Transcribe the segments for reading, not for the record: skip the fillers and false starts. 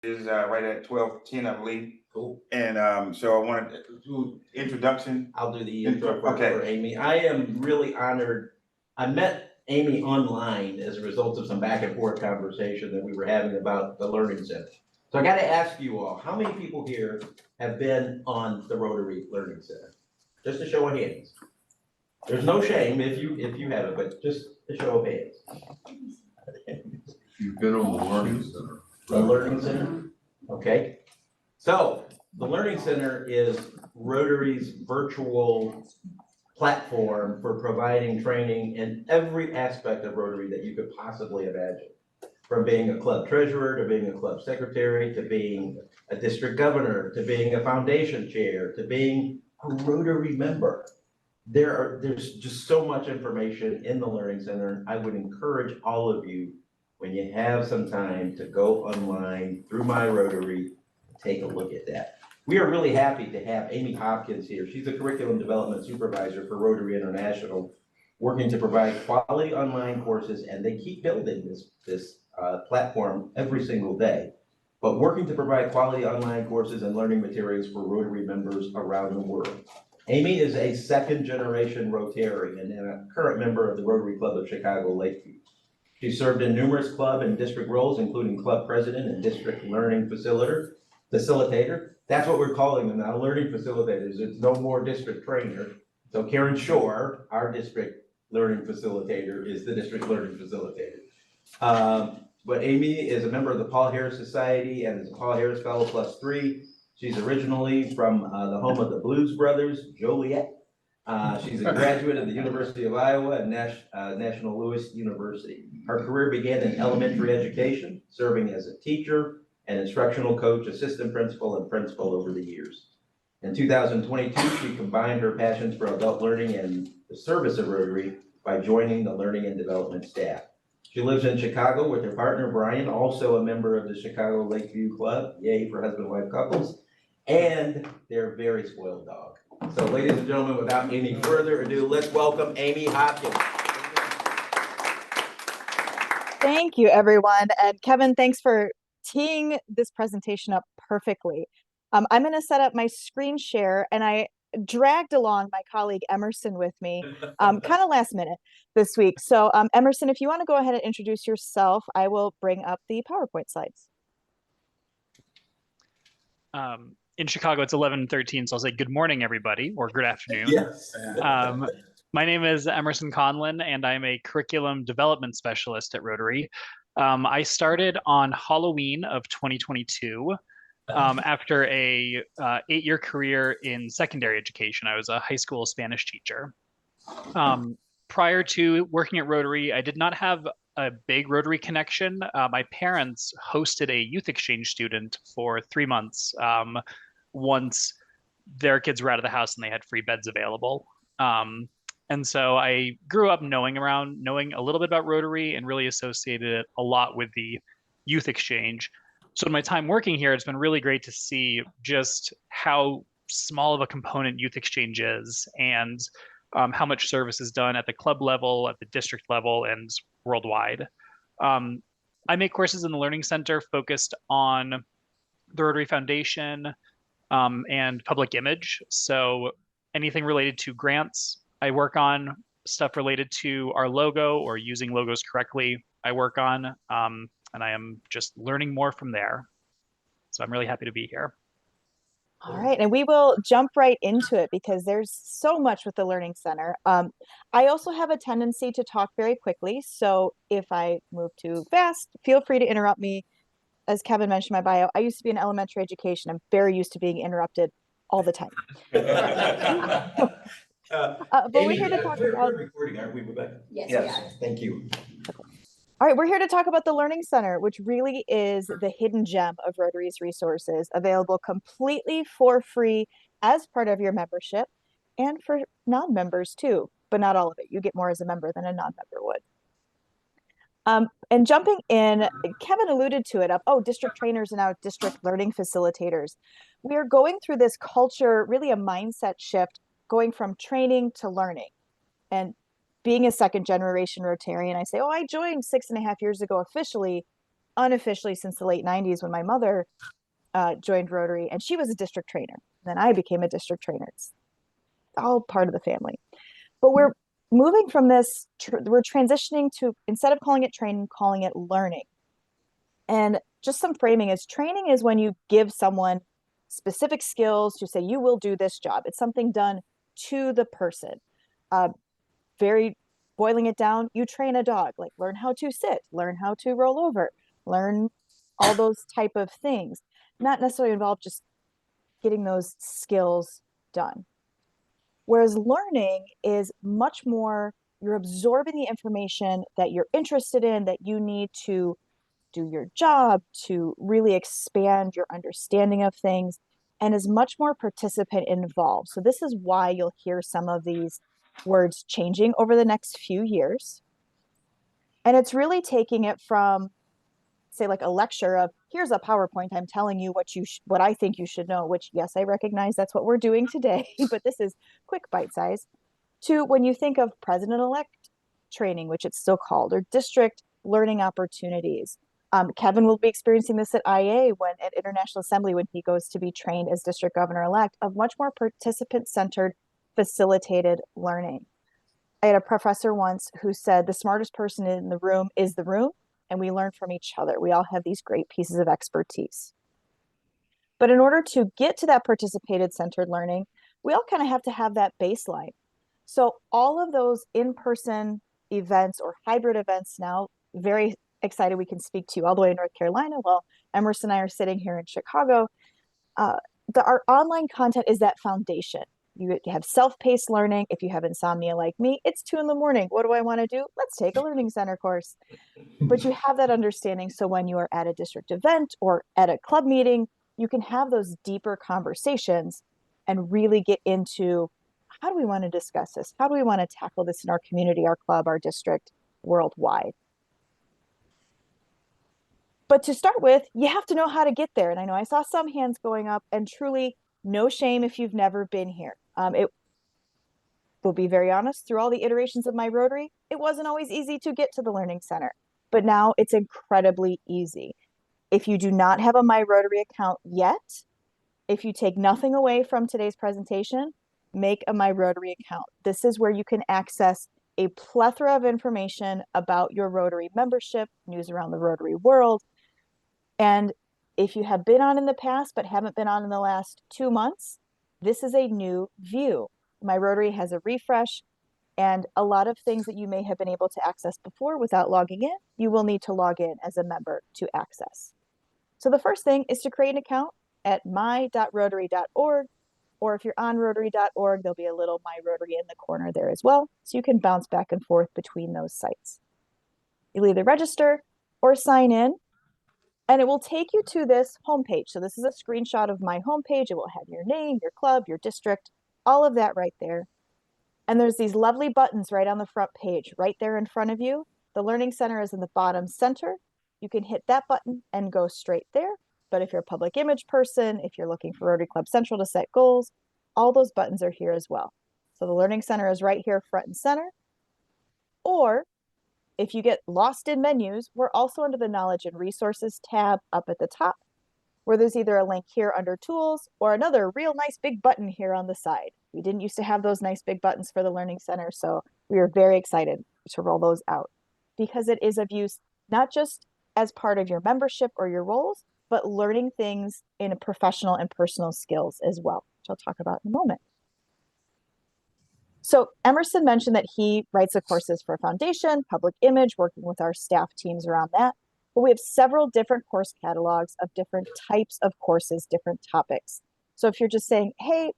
is right at 12:10, I believe. Cool. And so I wanted to do introduction. I'll do the intro for Okay. Amy. I am really honored. I met Amy online as a result of some back and forth conversation that we were having about the Learning Center. So I got to ask you all, how many people here have been on the Rotary Learning Center? Just a show of hands. There's no shame if you haven't, but just a show of hands. You've been on the Learning Center. The Learning Center? Okay. So the Learning Center is Rotary's virtual platform for providing training in every aspect of Rotary that you could possibly imagine. From being a club treasurer, to being a club secretary, to being a district governor, to being a foundation chair, to being a Rotary member. There's just so much information in the Learning Center. I would encourage all of you, when you have some time, to go online through My Rotary, take a look at that. We are really happy to have Amy Hopkins here. She's a curriculum development supervisor for Rotary International, working to provide quality online courses, and they keep building this platform every single day, but working to provide quality online courses and learning materials for Rotary members around the world. Amy is a second-generation Rotarian and a current member of the Rotary Club of Chicago Lakeview. She served in numerous club and district roles, including club president and district learning facilitator. That's what we're calling them now, learning facilitators. It's no more district trainer. So Karen Shore, our district learning facilitator, is the district learning facilitator. But Amy is a member of the Paul Harris Society and is a Paul Harris Fellow +3. She's originally from the home of the Blues Brothers, Joliet. She's a graduate of the University of Iowa and National Louis University. Her career began in elementary education, serving as a teacher, an instructional coach, assistant principal, and principal over the years. In 2022, she combined her passions for adult learning and the service of Rotary by joining the learning and development staff. She lives in Chicago with her partner, Brian, also a member of the Chicago Lakeview Club, yay for husband-wife couples, and their very spoiled dog. So ladies and gentlemen, without any further ado, let's welcome Amy Hopkins. Thank you, everyone. And Kevin, thanks for teeing this presentation up perfectly. I'm going to set up my screen share, and I dragged along my colleague Emerson with me kind of last minute this week. So Emerson, if you want to go ahead and introduce yourself, I will bring up the PowerPoint slides. In Chicago, it's 11:13, so I'll say good morning, everybody, or good afternoon. Yes. My name is Emerson Conlon, and I'm a curriculum development specialist at Rotary. I started on Halloween of 2022 after a 8-year career in secondary education. I was a high school Spanish teacher. Prior to working at Rotary, I did not have a big Rotary connection. My parents hosted a youth exchange student for 3 months once their kids were out of the house and they had free beds available. And so I grew up knowing a little bit about Rotary and really associated it a lot with the youth exchange. So in my time working here, it's been really great to see just how small of a component youth exchange is and how much service is done at the club level, at the district level, and worldwide. I make courses in the Learning Center focused on the Rotary Foundation and public image. So anything related to grants, I work on. Stuff related to our logo or using logos correctly, I work on. And I am just learning more from there. So I'm really happy to be here. All right, and we will jump right into it because there's so much with the Learning Center. I also have a tendency to talk very quickly, so if I move too fast, feel free to interrupt me. As Kevin mentioned in my bio, I used to be in elementary education. I'm very used to being interrupted all the time. But Amy, we're here to talk about... We're recording, aren't we, Rebecca? Yes. Thank you. All right, we're here to talk about the Learning Center, which really is the hidden gem of Rotary's resources, available completely for free as part of your membership and for non-members too, but not all of it. You get more as a member than a non-member would. And jumping in, Kevin alluded to it, district trainers and now district learning facilitators. We are going through this culture, really a mindset shift, going from training to learning. And being a second generation Rotarian, I say, I joined 6.5 years ago officially. unofficially since the late 90s when my mother joined Rotary, and she was a district trainer. Then I became a district trainer. It's all part of the family. But we're moving from this, we're transitioning to, instead of calling it training, calling it learning. And just some framing is, training is when you give someone specific skills to say, you will do this job. It's something done to the person. Very boiling it down, you train a dog, like learn how to sit, learn how to roll over, learn all those type of things. Not necessarily involved just getting those skills done. Whereas learning is much more, you're absorbing the information that you're interested in, that you need to do your job, to really expand your understanding of things, and is much more participant involved. So this is why you'll hear some of these words changing over the next few years. And it's really taking it from, say, like a lecture of, here's a PowerPoint, I'm telling you what I think you should know, which, yes, I recognize that's what we're doing today, but this is quick bite size, to when you think of president-elect training, which it's still called, or district learning opportunities. Kevin will be experiencing this at IA at International Assembly when he goes to be trained as district governor-elect, of much more participant-centered, facilitated learning. I had a professor once who said the smartest person in the room is the room, and we learn from each other. We all have these great pieces of expertise. But in order to get to that participated centered learning, we all kind of have to have that baseline. So all of those in-person events or hybrid events now, very excited we can speak to you all the way in North Carolina while Emerson and I are sitting here in Chicago. Our online content is that foundation. You have self-paced learning. If you have insomnia like me, it's 2 a.m. What do I want to do? Let's take a learning center course. But you have that understanding. So when you are at a district event or at a club meeting, you can have those deeper conversations and really get into, how do we want to discuss this? How do we want to tackle this in our community, our club, our district, worldwide? But to start with, you have to know how to get there. And I know I saw some hands going up, and truly no shame if you've never been here. It will be very honest, through all the iterations of my Rotary, it wasn't always easy to get to the Learning Center, but now it's incredibly easy. If you do not have a My Rotary account yet, if you take nothing away from today's presentation, make a My Rotary account. This is where you can access a plethora of information about your Rotary membership, news around the Rotary world. And if you have been on in the past but haven't been on in the last 2 months, this is a new view. My Rotary has a refresh, and a lot of things that you may have been able to access before without logging in, you will need to log in as a member to access. So the first thing is to create an account at my.rotary.org, or if you're on rotary.org, there'll be a little My Rotary in the corner there as well, so you can bounce back and forth between those sites. You'll either register or sign in, and it will take you to this homepage. So this is a screenshot of my homepage. It will have your name, your club, your district, all of that right there. And there's these lovely buttons right on the front page, right there in front of you. The Learning Center is in the bottom center. You can hit that button and go straight there. But if you're a public image person, if you're looking for Rotary Club Central to set goals, all those buttons are here as well. So the Learning Center is right here front and center. Or if you get lost in menus, we're also under the Knowledge and Resources tab up at the top, where there's either a link here under Tools or another real nice big button here on the side. We didn't used to have those nice big buttons for the Learning Center, so we are very excited to roll those out, because it is of use not just as part of your membership or your roles, but learning things in professional and personal skills as well, which I'll talk about in a moment. So Emerson mentioned that he writes the courses for Foundation, Public Image, working with our staff teams around that. But we have several different course catalogs of different types of courses, different topics. So if you're just saying, hey,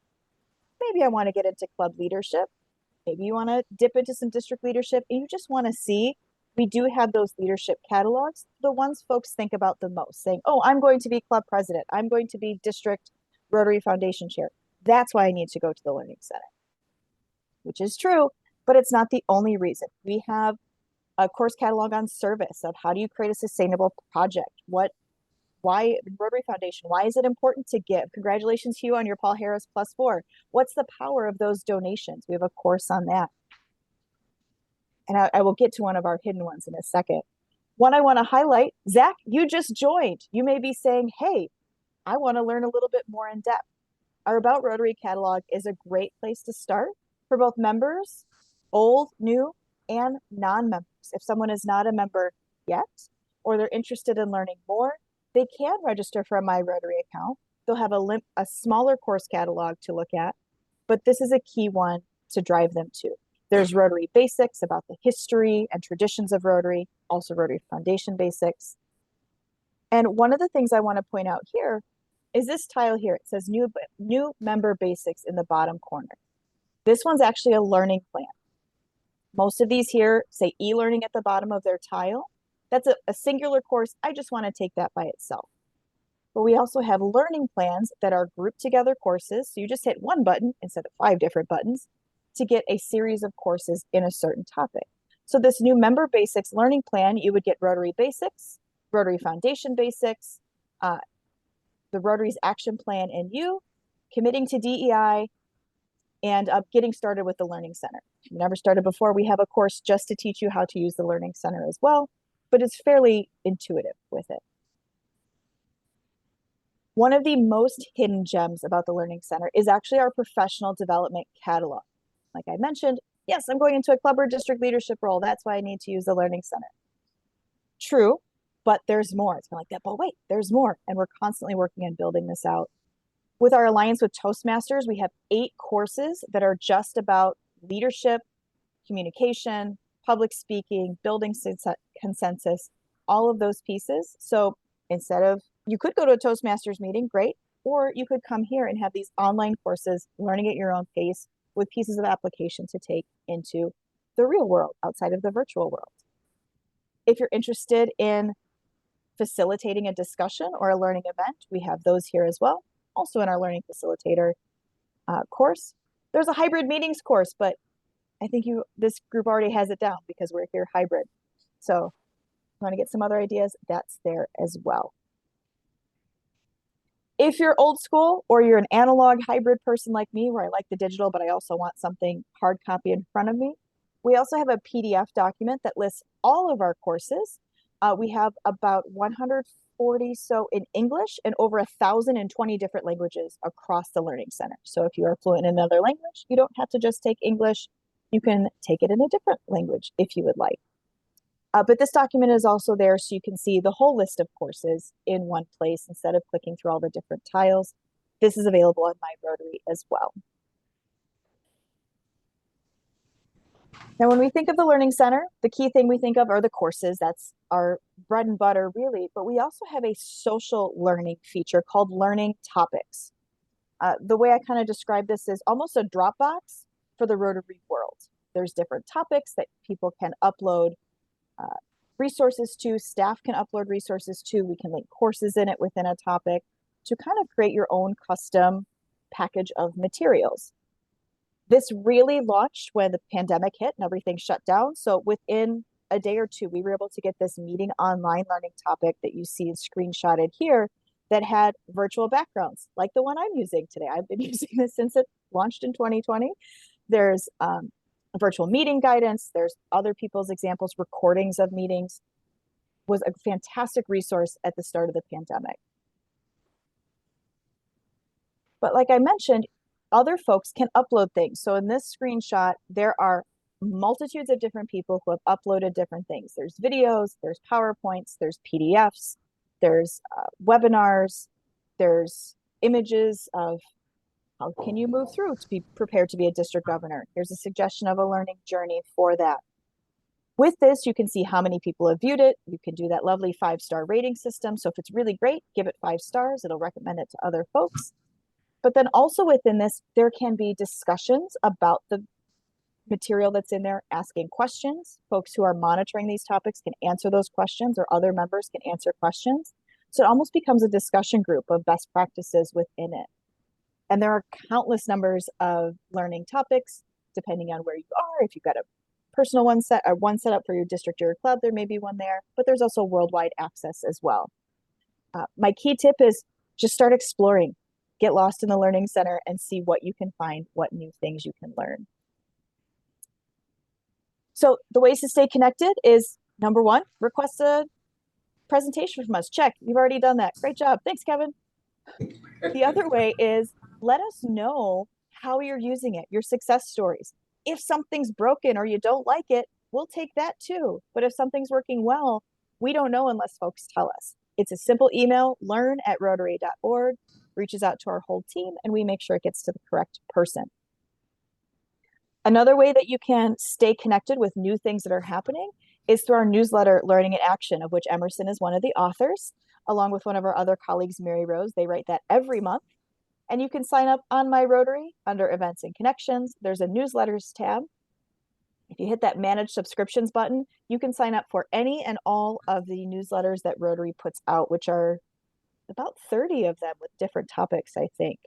maybe I want to get into club leadership, maybe you want to dip into some district leadership, and you just want to see, we do have those leadership catalogs, the ones folks think about the most, saying, oh, I'm going to be club president, I'm going to be district Rotary Foundation chair. That's why I need to go to the Learning Center. Which is true, but it's not the only reason. We have a course catalog on service of how do you create a sustainable project? Why Rotary Foundation? Why is it important to give? Congratulations, Hugh, on your Paul Harris +4. What's the power of those donations? We have a course on that. And I will get to one of our hidden ones in a second. One I want to highlight, Zach, you just joined. You may be saying, hey, I want to learn a little bit more in depth. Our About Rotary catalog is a great place to start for both members, old, new, and non-members. If someone is not a member yet, or they're interested in learning more, they can register for a My Rotary account. They'll have a smaller course catalog to look at, but this is a key one to drive them to. There's Rotary Basics about the history and traditions of Rotary, also Rotary Foundation Basics. And one of the things I want to point out here is this tile here. It says new member basics in the bottom corner. This one's actually a learning plan. Most of these here say e-learning at the bottom of their tile. That's a singular course. I just want to take that by itself. But we also have learning plans that are grouped together courses. So you just hit one button instead of 5 different buttons to get a series of courses in a certain topic. So this new member basics learning plan, you would get Rotary Basics, Rotary Foundation Basics, the Rotary's Action Plan and You, Committing to DEI, and getting started with the Learning Center. If you've never started before, we have a course just to teach you how to use the Learning Center as well, but it's fairly intuitive with it. One of the most hidden gems about the Learning Center is actually our professional development catalog. Like I mentioned, yes, I'm going into a club or district leadership role. That's why I need to use the Learning Center. True, but there's more. It's kind of like that, but wait, there's more. And we're constantly working on building this out. With our alliance with Toastmasters, we have 8 courses that are just about leadership, communication, public speaking, building consensus, all of those pieces. So instead of, you could go to a Toastmasters meeting, great, or you could come here and have these online courses, learning at your own pace with pieces of application to take into the real world outside of the virtual world. If you're interested in facilitating a discussion or a learning event, we have those here as well. Also in our Learning Facilitator course. There's a hybrid meetings course, but I think this group already has it down because we're here hybrid. So if you want to get some other ideas, that's there as well. If you're old school or you're an analog hybrid person like me, where I like the digital, but I also want something hard copy in front of me, we also have a PDF document that lists all of our courses. We have about 140 so in English and over 1,020 different languages across the Learning Center. So if you are fluent in another language, you don't have to just take English. You can take it in a different language if you would like. But this document is also there so you can see the whole list of courses in one place instead of clicking through all the different tiles. This is available on My Rotary as well. Now, when we think of the Learning Center, the key thing we think of are the courses. That's our bread and butter, really. But we also have a social learning feature called Learning Topics. The way I kind of describe this is almost a Dropbox for the Rotary world. There's different topics that people can upload resources to, staff can upload resources to, we can link courses in it within a topic to kind of create your own custom package of materials. This really launched when the pandemic hit and everything shut down. So within a day or two, we were able to get this meeting online learning topic that you see screenshotted here that had virtual backgrounds, like the one I'm using today. I've been using this since it launched in 2020. There's virtual meeting guidance. There's other people's examples, recordings of meetings. Was a fantastic resource at the start of the pandemic. But like I mentioned, other folks can upload things. So in this screenshot, there are multitudes of different people who have uploaded different things. There's videos, there's PowerPoints, there's PDFs, there's webinars, there's images of how can you move through to be prepared to be a district governor. Here's a suggestion of a learning journey for that. With this, you can see how many people have viewed it. You can do that lovely 5-star rating system. So if it's really great, give it 5 stars. It'll recommend it to other folks. But then also within this, there can be discussions about the material that's in there, asking questions. Folks who are monitoring these topics can answer those questions, or other members can answer questions. So it almost becomes a discussion group of best practices within it. And there are countless numbers of learning topics, depending on where you are. If you've got a personal one set up for your district or your club, there may be one there, but there's also worldwide access as well. My key tip is just start exploring. Get lost in the Learning Center and see what you can find, what new things you can learn. So the ways to stay connected is Number one, request a presentation from us. Check. You've already done that. Great job. Thanks, Kevin. The other way is let us know how you're using it, your success stories. If something's broken or you don't like it, we'll take that too. But if something's working well, we don't know unless folks tell us. It's a simple email, learn@rotary.org, reaches out to our whole team, and we make sure it gets to the correct person. Another way that you can stay connected with new things that are happening is through our newsletter, Learning in Action, of which Emerson is one of the authors, along with one of our other colleagues, Mary Rose. They write that every month. And you can sign up on My Rotary under Events and Connections. There's a newsletters tab. If you hit that Manage Subscriptions button, you can sign up for any and all of the newsletters that Rotary puts out, which are about 30 of them with different topics, I think.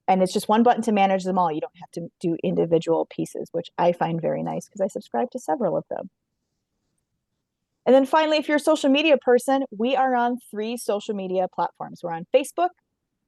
And it's just one button to manage them all. You don't have to do individual pieces, which I find very nice because I subscribe to several of them. And then finally, if you're a social media person, we are on 3 social media platforms. We're on Facebook,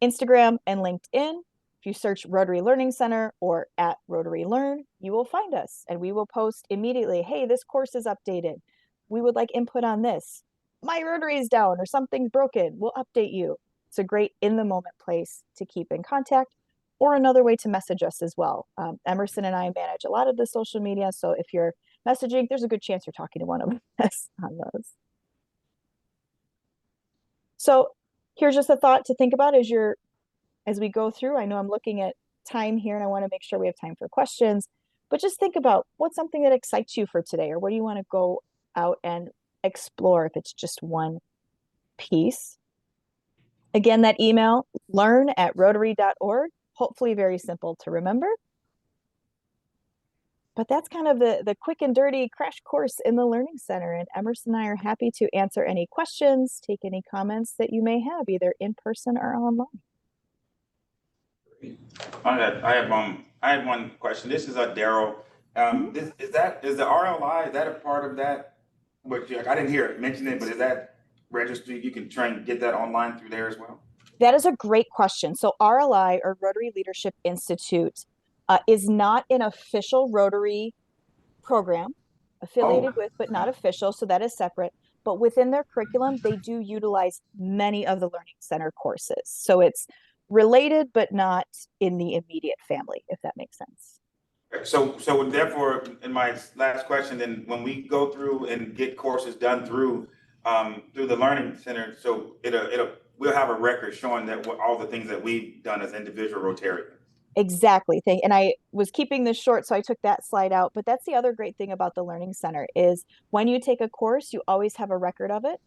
Instagram, and LinkedIn. If you search Rotary Learning Center or @RotaryLearn, you will find us and we will post immediately, hey, this course is updated. We would like input on this. My Rotary is down or something's broken. We'll update you. It's a great in-the-moment place to keep in contact, or another way to message us as well. Emerson and I manage a lot of the social media, so if you're messaging, there's a good chance you're talking to one of us on those. So here's just a thought to think about as we go through. I know I'm looking at time here and I want to make sure we have time for questions, but just think about what's something that excites you for today, or what do you want to go out and explore if it's just one piece. Again, that email, learn@rotary.org, hopefully very simple to remember. But that's kind of the quick and dirty crash course in the Learning Center. And Emerson and I are happy to answer any questions, take any comments that you may have, either in person or online. I have one question. This is Daryl. Is the RLI, is that a part of that? Which, like, I didn't hear it mentioned it, but is that registry, you can try and get that online through there as well? That is a great question. So RLI, or Rotary Leadership Institute, is not an official Rotary program, affiliated with, but not official. So that is separate. But within their curriculum, they do utilize many of the Learning Center courses. So it's related, but not in the immediate family, if that makes sense. So therefore, in my last question, then when we go through and get courses done through the Learning Center, so we'll have a record showing that all the things that we've done as individual Rotarians. Exactly. And I was keeping this short, so I took that slide out. But that's the other great thing about the Learning Center is when you take a course, you always have a record of it.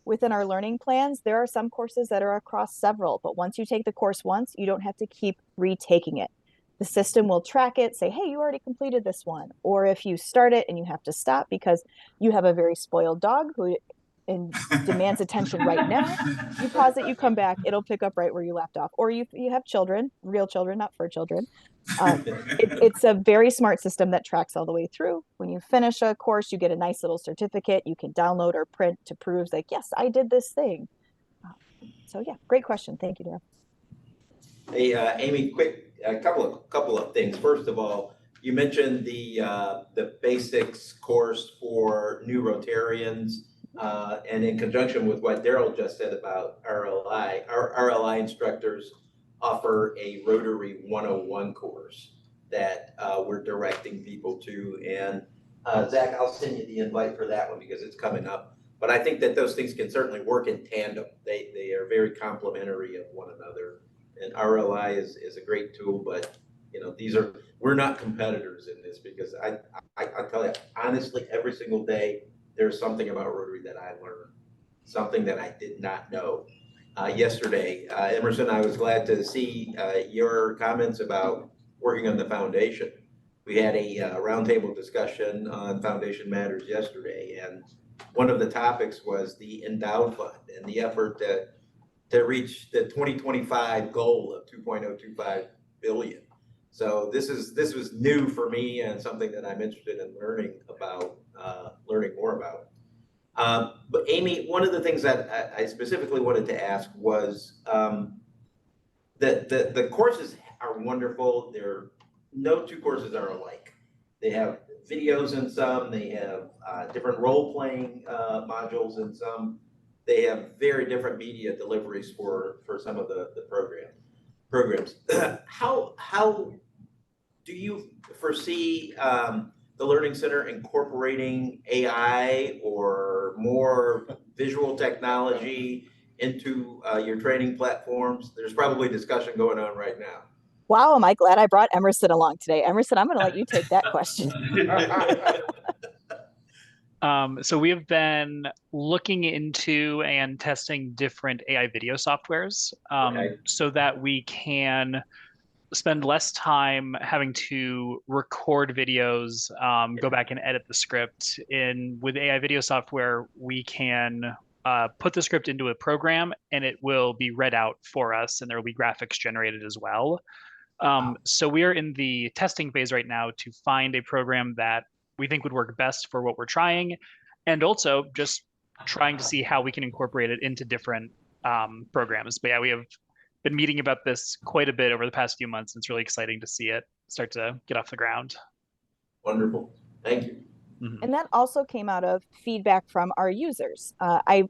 Within our learning plans, there are some courses that are across several, but once you take the course once, you don't have to keep retaking it. The system will track it, say, hey, you already completed this one. Or if you start it and you have to stop because you have a very spoiled dog who demands attention right now, you pause it, you come back, it'll pick up right where you left off. Or you have children, real children, not fur children. It's a very smart system that tracks all the way through. When you finish a course, you get a nice little certificate you can download or print to prove like, yes, I did this thing. So yeah, great question. Thank you, Dara. Hey, Amy, quick, a couple of things. First of all, you mentioned the basics course for new Rotarians, and in conjunction with what Daryl just said about RLI, our RLI instructors offer a Rotary 101 course that we're directing people to. And Zach, I'll send you the invite for that one because it's coming up. But I think that those things can certainly work in tandem. They are very complementary of one another. And RLI is a great tool, but we're not competitors in this because I tell you, honestly, every single day, there's something about Rotary that I learned, something that I did not know. Yesterday, Emerson, I was glad to see your comments about working on the foundation. We had a roundtable discussion on Foundation Matters yesterday, and one of the topics was the endowed fund and the effort to reach the 2025 goal of 2.025 billion. So this was new for me and something that I'm interested in learning more about. But Amy, one of the things that I specifically wanted to ask was that the courses are wonderful. No two courses are alike. They have videos in some, they have different role-playing modules in some. They have very different media deliveries for some of the programs. How do you foresee the Learning Center incorporating AI or more visual technology into your training platforms? There's probably discussion going on right now. Wow, am I glad I brought Emerson along today. Emerson, I'm going to let you take that question. So we have been looking into and testing different AI video softwares Okay. so that we can spend less time having to record videos, go back and edit the script. With AI video software, we can put the script into a program and it will be read out for us, and there will be graphics generated as well. So we are in the testing phase right now to find a program that we think would work best for what we're trying, and also just trying to see how we can incorporate it into different programs. But yeah, we have been meeting about this quite a bit over the past few months. It's really exciting to see it start to get off the ground. Wonderful. Thank you. And that also came out of feedback from our users. I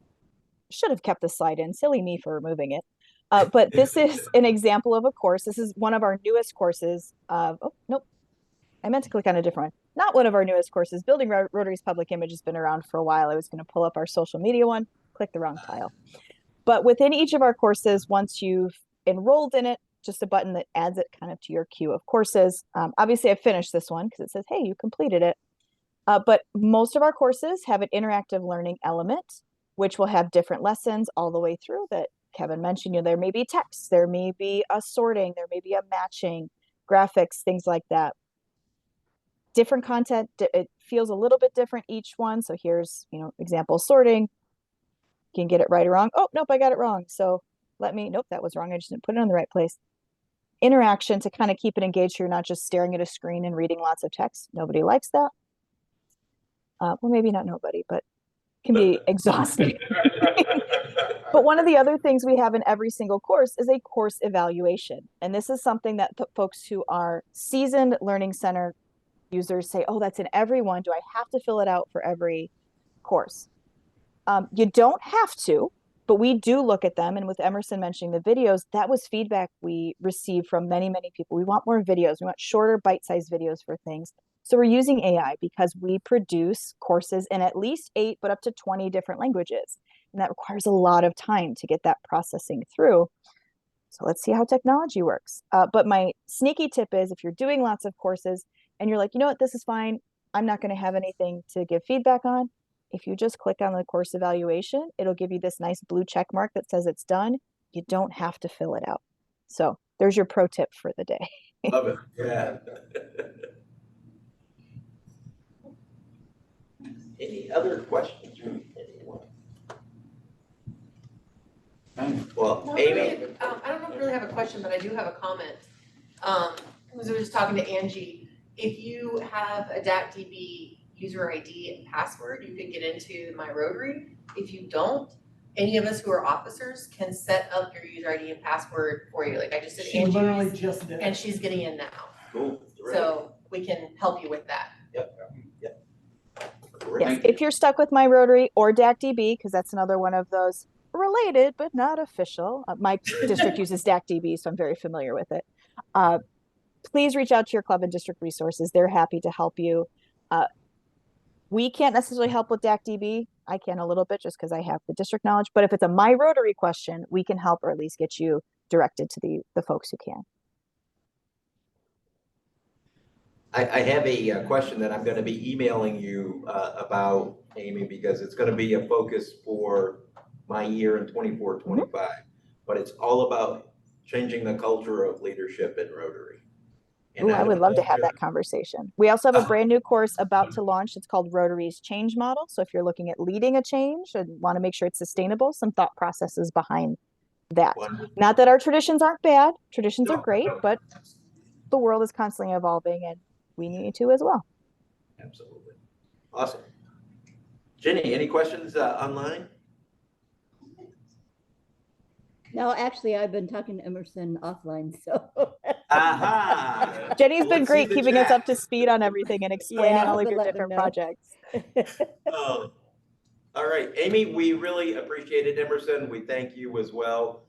should have kept this slide in, silly me for removing it. But this is an example of a course. This is one of our newest courses. Oh, nope. I meant to click on a different one. Not one of our newest courses. Building Rotary's Public Image has been around for a while. I was going to pull up our social media one, click the wrong tile. But within each of our courses, once you've enrolled in it, just a button that adds it kind of to your queue of courses. Obviously, I finished this one because it says, hey, you completed it. But most of our courses have an interactive learning element, which will have different lessons all the way through that Kevin mentioned. There may be text, there may be a sorting, there may be a matching, graphics, things like that. Different content, it feels a little bit different each one. So here's, example sorting. You can get it right or wrong. Oh, nope, I got it wrong. So nope, that was wrong. I just didn't put it in the right place. Interaction to kind of keep it engaged so you're not just staring at a screen and reading lots of text. Nobody likes that. Well, maybe not nobody, but can be exhausting. But one of the other things we have in every single course is a course evaluation. And this is something that folks who are seasoned Learning Center users say, oh, that's in every one. Do I have to fill it out for every course? You don't have to, but we do look at them. And with Emerson mentioning the videos, that was feedback we received from many, many people. We want more videos. We want shorter bite-sized videos for things. So we're using AI because we produce courses in at least 8, but up to 20 different languages. And that requires a lot of time to get that processing through. So let's see how technology works. But my sneaky tip is if you're doing lots of courses and you're like, you know what, this is fine. I'm not going to have anything to give feedback on. If you just click on the course evaluation, it'll give you this nice blue check mark that says it's done. You don't have to fill it out. So there's your pro tip for the day. Love it. Yeah. Any other questions from anyone? Well, No, Amy. I don't really have a question, but I do have a comment. Because I was just talking to Angie, if you have a DACDB user ID and password, you can get into My Rotary. If you don't, any of us who are officers can set up your user ID and password for you. Like I just did She literally Angie's, just did. and she's getting in now. Cool. So we can help you with that. Yep. Yes, if you're stuck with My Rotary or DACDB, because that's another one of those related but not official. My district uses DACDB, so I'm very familiar with it. Please reach out to your club and district resources. They're happy to help you. We can't necessarily help with DACDB. I can a little bit just because I have the district knowledge. But if it's a My Rotary question, we can help or at least get you directed to the folks who can. I have a question that I'm going to be emailing you about, Amy, because it's going to be a focus for my year in 24-25. But it's all about changing the culture of leadership in Rotary. Ooh, I would love to have that conversation. We also have a brand new course about to launch. It's called Rotary's Change Model. So if you're looking at leading a change and want to make sure it's sustainable, some thought processes behind that. Wonderful. Not that our traditions aren't bad. Traditions are great, but the world is constantly evolving and we need to as well. Absolutely. Awesome. Jenny, any questions online? No, actually, I've been talking to Emerson offline, so Aha. Jenny's been Let's great see the keeping us chat. up to speed on everything and explaining Yeah, all of we'll your let them different know. projects. Oh. All right, Amy, we really appreciate it. Emerson, we thank you as well.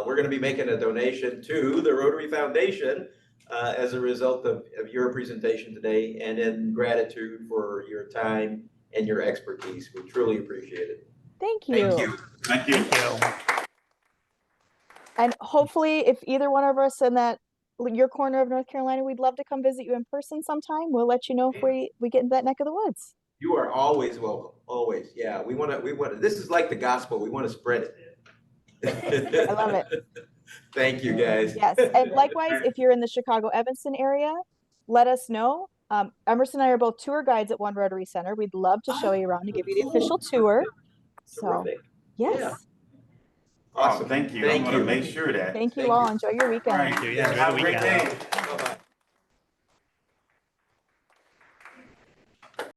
We're going to be making a donation to the Rotary Foundation as a result of your presentation today, and in gratitude for your time and your expertise. We truly appreciate it. Thank you. Thank you. Thank you. Thank you. And hopefully, if either one of us in that your corner of North Carolina, we'd love to come visit you in person sometime. We'll let you know if we get in that neck of the woods. You are always welcome. Always. Yeah, we want to, this is like the gospel. We want to spread it. I love it. Thank you, guys. Yes, and likewise, if you're in the Chicago Evanston area, let us know. Emerson and I are both tour guides at One Rotary Center. We'd love to show you around and give you the official tour. So, Terrific. yes. Yeah. Awesome. Thank you. I'm Thank gonna you. make sure of that. Thank you Thank all. you. Enjoy your weekend. All right. Thank you. Yeah, enjoy Have the a great weekend. day. Bye-bye.